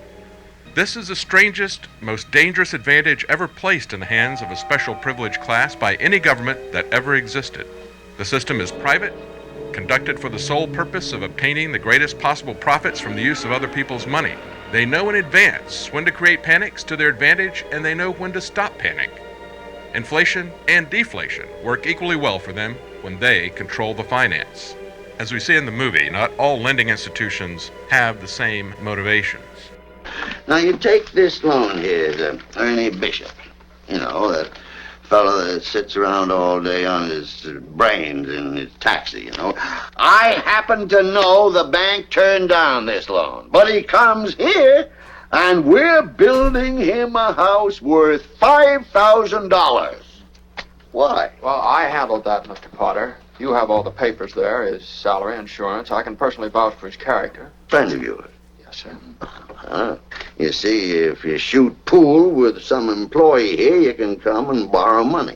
This is the strangest, most dangerous advantage ever placed in the hands of a special privileged class by any government that ever existed. The system is private, conducted for the sole purpose of obtaining the greatest possible profits from the use of other people's money. They know in advance when to create panics to their advantage, and they know when to stop panic. Inflation and deflation work equally well for them when they control the finance. As we see in the movie, not all lending institutions have the same motivations. Now, you take this loan here, Ernie Bishop. You know, that fellow that sits around all day on his brains in his taxi, you know. I happen to know the bank turned down this loan, but he comes here And we're building him a house worth $5,000. Why? Well, I handled that, Mr. Potter. You have all the papers there, his salary, insurance. I can personally vouch for his character. Friend of yours? Yes, sir. You see, if you shoot pool with some employee here, you can come and borrow money.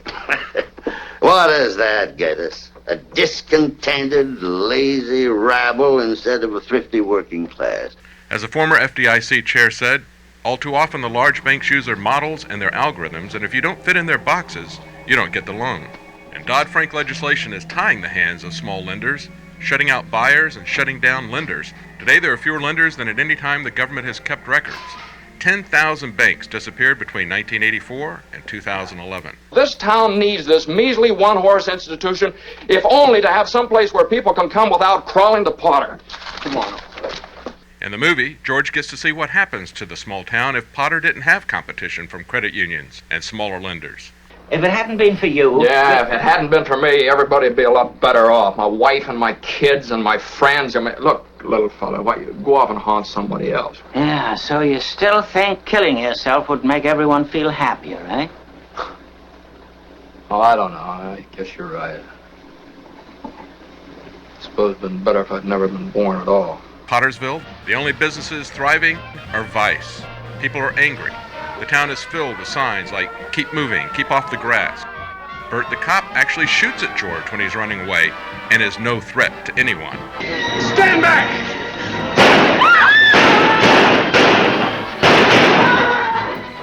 What does that get us? A discontented, lazy rabble instead of a thrifty working class. As a former FDIC chair said, all too often the large banks use their models and their algorithms, and if you don't fit in their boxes, you don't get the loan. And Dodd-Frank legislation is tying the hands of small lenders, shutting out buyers and shutting down lenders. Today there are fewer lenders than at any time the government has kept records. 10,000 banks disappeared between 1984 and 2011. This town needs this measly one-horse institution, if only to have some place where people can come without crawling to Potter. Come on. In the movie, George gets to see what happens to the small town if Potter didn't have competition from credit unions and smaller lenders. If it hadn't been for you... Yeah, if it hadn't been for me, everybody'd be a lot better off. My wife and my kids and my friends. Look, little fella, why you go off and haunt somebody else? Yeah, so you still think killing yourself would make everyone feel happier, eh? Well, I don't know. I guess you're right. I suppose it'd been better if I'd never been born at all. Pottersville, the only businesses thriving are vice. People are angry. The town is filled with signs like, keep moving, keep off the grass. Bert the cop actually shoots at George when he's running away and is no threat to anyone. Stand back!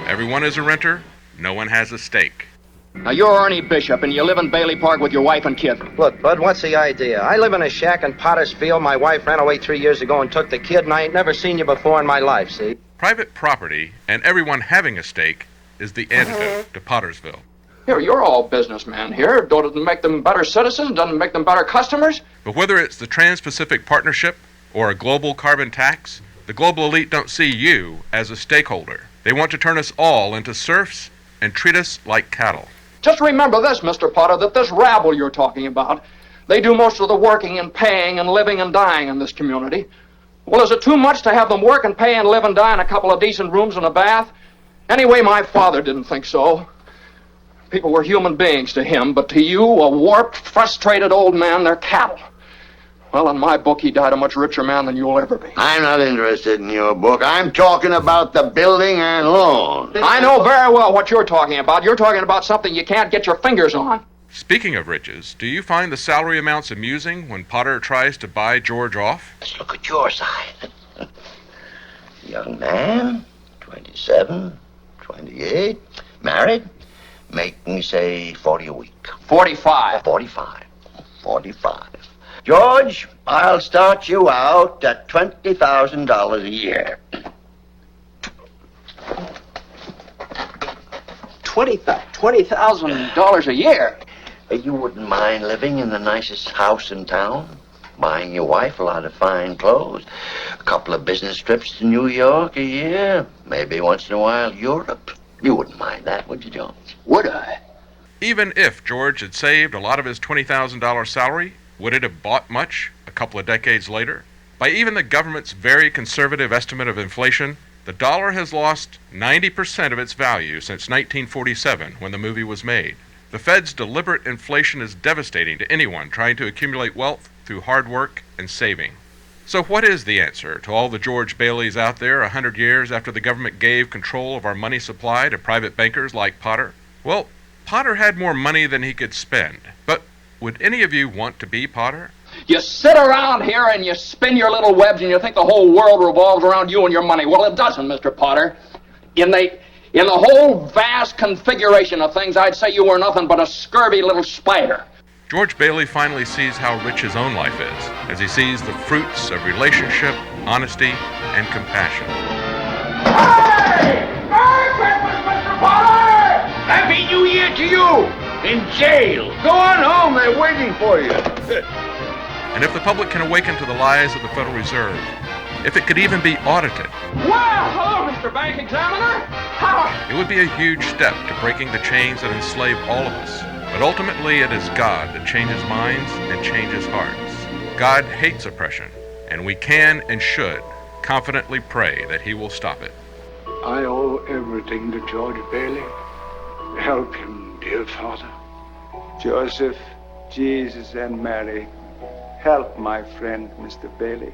Everyone is a renter, no one has a stake. Now, you're Ernie Bishop, and you live in Bailey Park with your wife and kid. Look, Bud, what's the idea? I live in a shack in Pottersfield. My wife ran away 3 years ago and took the kid, and I ain't never seen you before in my life, see? Private property and everyone having a stake is the antidote to Pottersville. Here, you're all businessmen here. Doesn't it make them better citizens? Doesn't it make them better customers? But whether it's the Trans-Pacific Partnership or a global carbon tax, the global elite don't see you as a stakeholder. They want to turn us all into serfs and treat us like cattle. Just remember this, Mr. Potter, that this rabble you're talking about, they do most of the working and paying and living and dying in this community. Well, is it too much to have them work and pay and live and die in a couple of decent rooms and a bath? Anyway, my father didn't think so. People were human beings to him, but to you, a warped, frustrated old man, they're cattle. Well, in my book, he died a much richer man than you'll ever be. I'm not interested in your book. I'm talking about the building and loan. I know very well what you're talking about. You're talking about something you can't get your fingers on. Speaking of riches, do you find the salary amounts amusing when Potter tries to buy George off? Let's look at your side. Young man, 27, 28, married, making, say, 40 a week. 45. 45. 45. George, I'll start you out at $20,000 a year. $20,000 a year? You wouldn't mind living in the nicest house in town? Buying your wife a lot of fine clothes? A couple of business trips to New York a year? Maybe once in a while Europe? You wouldn't mind that, would you, Jones? Would I? Even if George had saved a lot of his $20,000 salary, would it have bought much a couple of decades later? By even the government's very conservative estimate of inflation, the dollar has lost 90% of its value since 1947, when the movie was made. The Fed's deliberate inflation is devastating to anyone trying to accumulate wealth through hard work and saving. So what is the answer to all the George Baileys out there 100 years after the government gave control of our money supply to private bankers like Potter? Well, Potter had more money than he could spend. But would any of you want to be Potter? You sit around here and you spin your little webs and you think the whole world revolves around you and your money. Well, it doesn't, Mr. Potter. In the whole vast configuration of things, I'd say you were nothing but a scurvy little spider. George Bailey finally sees how rich his own life is, as he sees the fruits of relationship, honesty, and compassion. Hey! Merry Christmas, Mr. Potter! Happy New Year to you! In jail. Go on home, they're waiting for you. And if the public can awaken to the lies of the Federal Reserve, if it could even be audited, Well, hello, Mr. Bank Examiner. How? it would be a huge step to breaking the chains that enslave all of us. But ultimately, it is God that changes minds and changes hearts. God hates oppression, and we can and should confidently pray that He will stop it. I owe everything to George Bailey. Help him, dear Father. Joseph, Jesus, and Mary, help my friend, Mr. Bailey.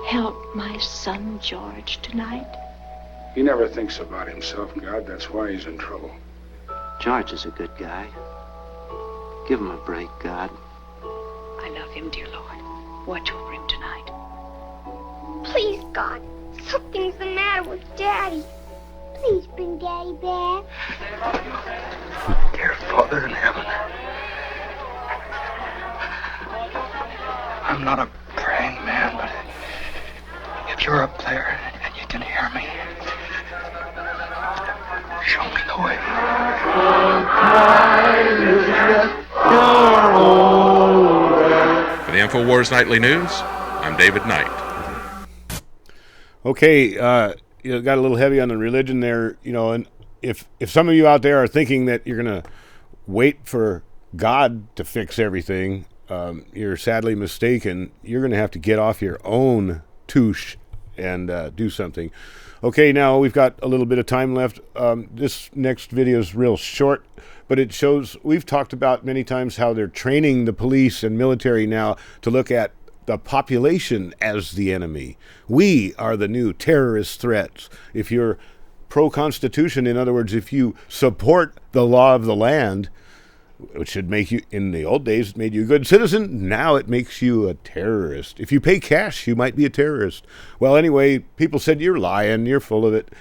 Help my son George tonight. He never thinks about himself, God. That's why he's in trouble. George is a good guy. Give him a break, God. I love him, dear Lord. Watch over him tonight. Please, God, something's the matter with Daddy. Please bring Daddy back. Dear Father in heaven, I'm not a praying man, but if you're up there and you can hear me, show me the way. For the InfoWars Nightly News, I'm David Knight. Okay, you got a little heavy on the religion there, and if some of you out there are thinking that you're going to wait for God to fix everything, you're sadly mistaken. You're going to have to get off your own touche and do something. Okay, now we've got a little bit of time left. This next video is real short, but it shows, we've talked about many times how they're training the police and military now to look at the population as the enemy. We are the new terrorist threats. If you're pro-Constitution, in other words, if you support the law of the land, which should make you, in the old days, it made you a good citizen. Now it makes you a terrorist. If you pay cash, you might be a terrorist. Well, anyway, people said, you're lying, you're full of it.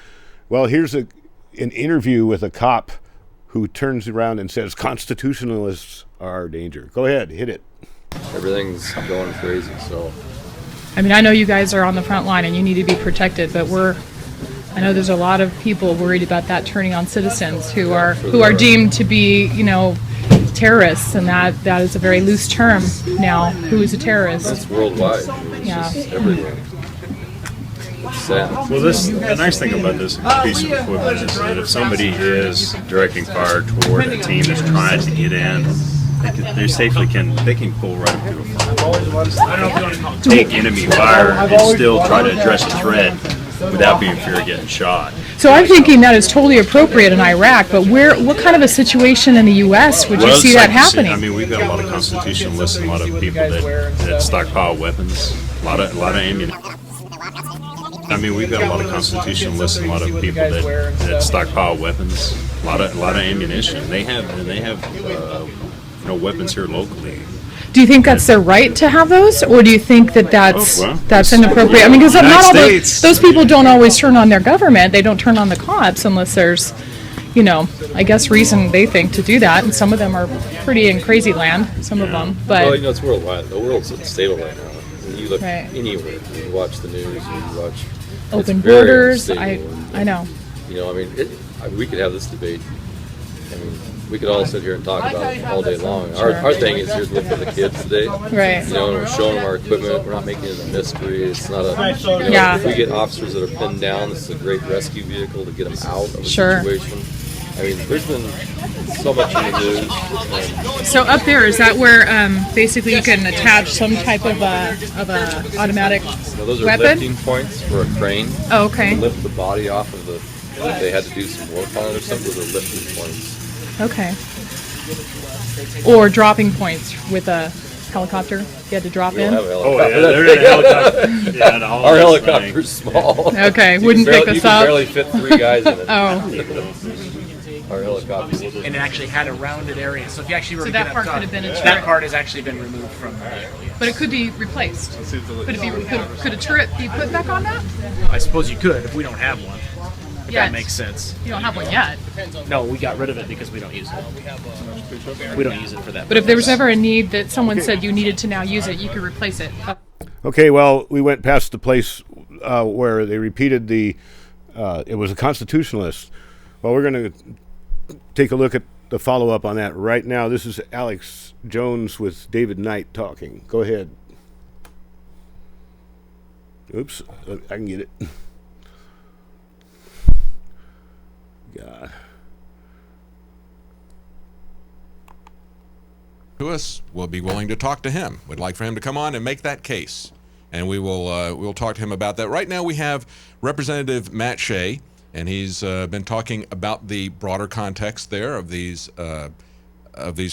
Well, here's an interview with a cop who turns around and says, Constitutionalists are a danger. Go ahead, hit it. Everything's going crazy, so. I mean, I know you guys are on the front line and you need to be protected, but I know there's a lot of people worried about that turning on citizens who are deemed to be, terrorists, and that is a very loose term now. Who is a terrorist? It's worldwide. It's everywhere. Sad. Well, the nice thing about this piece of equipment is that if somebody is directing fire toward a team that's trying to get in, they safely can pull right up to a fire, take enemy fire, and still try to address a threat without being fear of getting shot. So I'm thinking that is totally appropriate in Iraq, but what kind of a situation in the U.S. would you see that happening? I mean, we've got a lot of constitutionalists and a lot of people that stockpile weapons, a lot of ammunition. I mean, we've got a lot of constitutionalists and a lot of people that stockpile weapons, a lot of ammunition. They have weapons here locally. Do you think that's their right to have those, or do you think that that's inappropriate? I mean, because not all those people don't always turn on their government. They don't turn on the cops unless there's, I guess reason they think to do that. And some of them are pretty in crazy land. Some of them, but well, it's worldwide. The world's unstable right now. When you look anywhere, you watch the news, you watch open borders. I know. We could have this debate. I mean, we could all sit here and talk about it all day long. Our thing is here's look for the kids today. Right. And we're showing them our equipment. We're not making it a mystery. It's not a. If we get officers that are pinned down, this is a great rescue vehicle to get them out of a situation. I mean, there's been so much in the news. So up there, is that where basically you can attach some type of a automatic those are weapon? lifting points for a crane. Oh, okay. To lift the body off of the. If they had to do some work on it or something, those are lifting points. Okay. Or dropping points with a helicopter. You had to drop in. Don't have a helicopter. Our helicopter's small. Okay, wouldn't pick us up. You can barely fit 3 guys in it. Oh. Our helicopter. And it actually had a rounded area, so if you actually were So to that get part up could have been a that turret. part has actually been removed from the vehicle. But it could be replaced. Could a turret be put back on that? I suppose you could if we don't have one. If Yet. that makes sense. You don't have one yet. No, we got rid of it because we don't use it. We don't use it for that. But if there was ever a need that someone said you needed to now use it, you could replace it. Okay, well, we went past the place where they repeated it was a constitutionalist. Well, we're going to take a look at the follow-up on that right now. This is Alex Jones with David Knight talking. Go ahead. Oops, I can get it. God. To us, we'll be willing to talk to him. We'd like for him to come on and make that case, and we'll talk to him about that. Right now, we have Representative Matt Shea, and he's been talking about the broader context there of these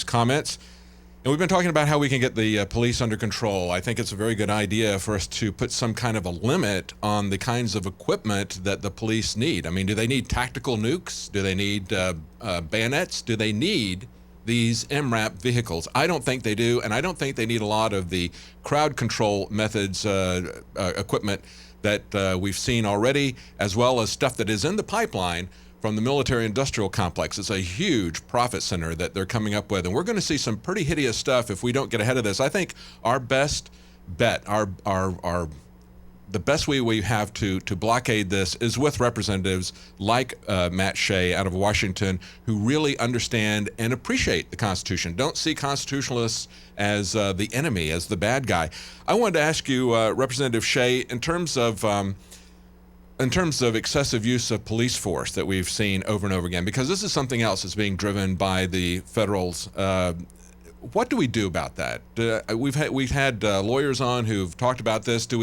comments. And we've been talking about how we can get the police under control. I think it's a very good idea for us to put some kind of a limit on the kinds of equipment that the police need. I mean, do they need tactical nukes? Do they need bayonets? Do they need these MRAP vehicles? I don't think they do, and I don't think they need a lot of the crowd control methods equipment that we've seen already, as well as stuff that is in the pipeline from the military-industrial complex. It's a huge profit center that they're coming up with, and we're going to see some pretty hideous stuff if we don't get ahead of this. I think our best bet, the best way we have to blockade this is with representatives like Matt Shea out of Washington, who really understand and appreciate the Constitution. Don't see constitutionalists as the enemy, as the bad guy. I wanted to ask you, Representative Shea, in terms of excessive use of police force that we've seen over and over again, because this is something else that's being driven by the federals. What do we do about that? We've had lawyers on who've talked about this. Do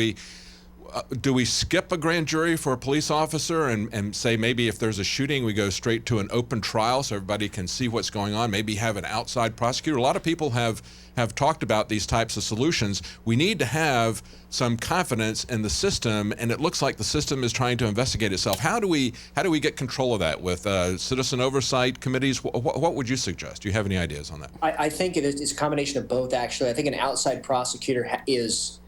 we skip a grand jury for a police officer and say maybe if there's a shooting, we go straight to an open trial so everybody can see what's going on, maybe have an outside prosecutor? A lot of people have talked about these types of solutions. We need to have some confidence in the system, and it looks like the system is trying to investigate itself. How do we get control of that with citizen oversight committees? What would you suggest? Do you have any ideas on that? I think it's a combination of both, actually. I think an outside prosecutor is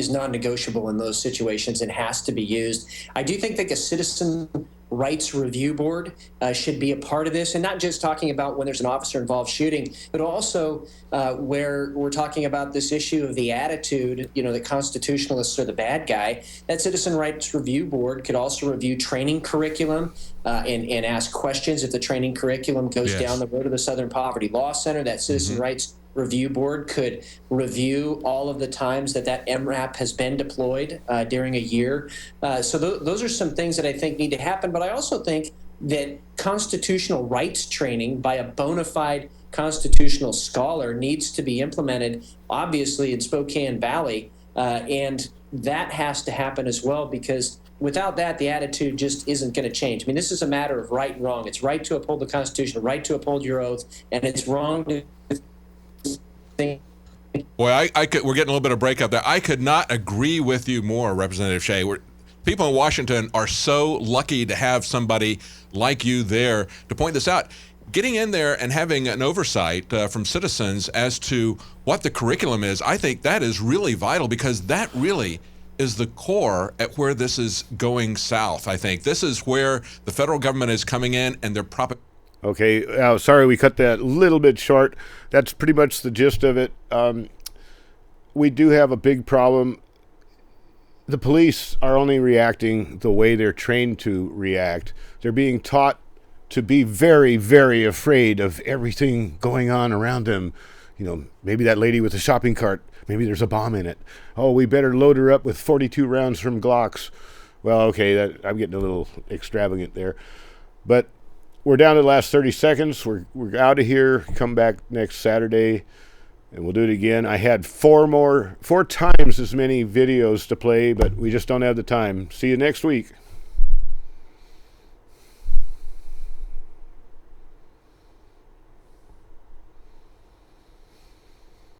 non-negotiable in those situations and has to be used. I do think that a citizen rights review board should be a part of this, and not just talking about when there's an officer involved shooting, but also where we're talking about this issue of the attitude, that constitutionalists are the bad guy. That citizen rights review board could also review training curriculum and ask questions if the training curriculum goes down the road of the Southern Poverty Law Center. That citizen rights review board could review all of the times that MRAP has been deployed during a year. So those are some things that I think need to happen. But I also think that constitutional rights training by a bona fide constitutional scholar needs to be implemented, obviously, in Spokane Valley. And that has to happen as well, because without that, the attitude just isn't going to change. I mean, this is a matter of right and wrong. It's right to uphold the Constitution, right to uphold your oath, and it's wrong to Boy, we're getting a little bit of breakup there. I could not agree with you more, Representative Shea. People in Washington are so lucky to have somebody like you there to point this out. Getting in there and having an oversight from citizens as to what the curriculum is, I think that is really vital, because that really is the core at where this is going south, I think. This is where the federal government is coming in, and they're Okay, sorry we cut that a little bit short. That's pretty much the gist of it. We do have a big problem. The police are only reacting the way they're trained to react. They're being taught to be very, very afraid of everything going on around them. Maybe that lady with the shopping cart, maybe there's a bomb in it. Oh, we better load her up with 42 rounds from Glocks. Well, okay, I'm getting a little extravagant there. But we're down to the last 30 seconds. We're out of here. Come back next Saturday, and we'll do it again. I had four times as many videos to play, but we just don't have the time. See you next week.